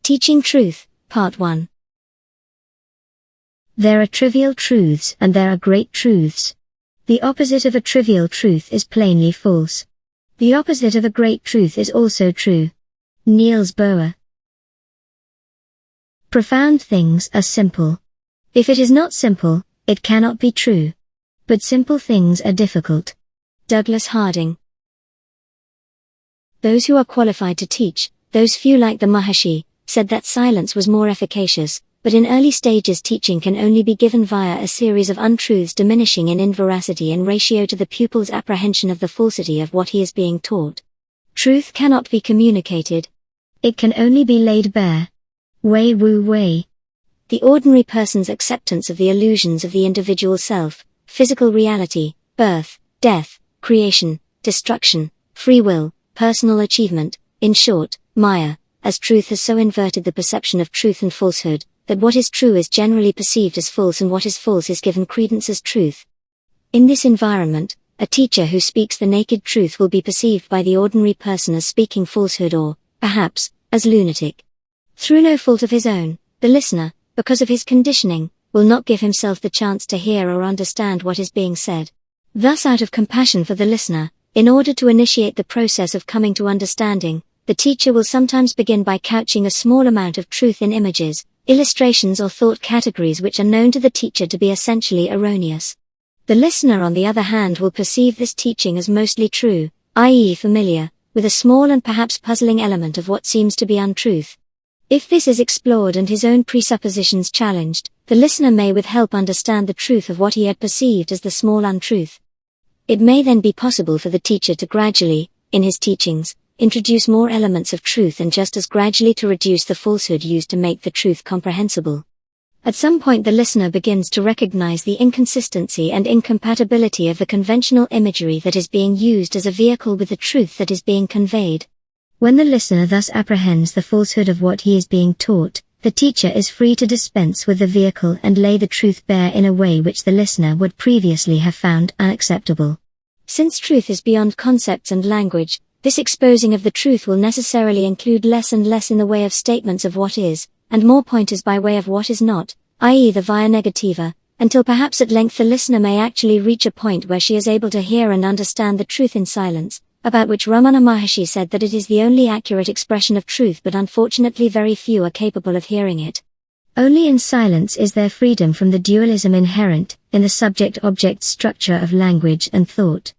Teaching Truth, Part 1. There are trivial truths and there are great truths. The opposite of a trivial truth is plainly false. The opposite of a great truth is also true. Niels Bohr. Profound things are simple. If it is not simple, it cannot be true. But simple things are difficult. Douglas Harding. Those who are qualified to teach, those few like the Maharshi, said that silence was more efficacious, but in early stages teaching can only be given via a series of untruths diminishing in inveracity in ratio to the pupil's apprehension of the falsity of what he is being taught. Truth cannot be communicated. It can only be laid bare. Wei Wu Wei. The ordinary person's acceptance of the illusions of the individual self, physical reality, birth, death, creation, destruction, free will, personal achievement, in short, Maya, as truth has so inverted the perception of truth and falsehood, that what is true is generally perceived as false and what is false is given credence as truth. In this environment, a teacher who speaks the naked truth will be perceived by the ordinary person as speaking falsehood or, perhaps, as lunatic. Through no fault of his own, the listener, because of his conditioning, will not give himself the chance to hear or understand what is being said. Thus, out of compassion for the listener, in order to initiate the process of coming to understanding, the teacher will sometimes begin by couching a small amount of truth in images, illustrations or thought categories which are known to the teacher to be essentially erroneous. The listener, on the other hand, will perceive this teaching as mostly true, i.e. familiar, with a small and perhaps puzzling element of what seems to be untruth. If this is explored and his own presuppositions challenged, the listener may with help understand the truth of what he had perceived as the small untruth. It may then be possible for the teacher to gradually, in his teachings, introduce more elements of truth and just as gradually to reduce the falsehood used to make the truth comprehensible. At some point the listener begins to recognize the inconsistency and incompatibility of the conventional imagery that is being used as a vehicle with the truth that is being conveyed. When the listener thus apprehends the falsehood of what he is being taught, the teacher is free to dispense with the vehicle and lay the truth bare in a way which the listener would previously have found unacceptable. Since truth is beyond concepts and language, this exposing of the truth will necessarily include less and less in the way of statements of what is, and more pointers by way of what is not, i.e. the via negativa, until perhaps at length the listener may actually reach a point where she is able to hear and understand the truth in silence, about which Ramana Maharshi said that it is the only accurate expression of truth, but unfortunately very few are capable of hearing it. Only in silence is there freedom from the dualism inherent in the subject-object structure of language and thought.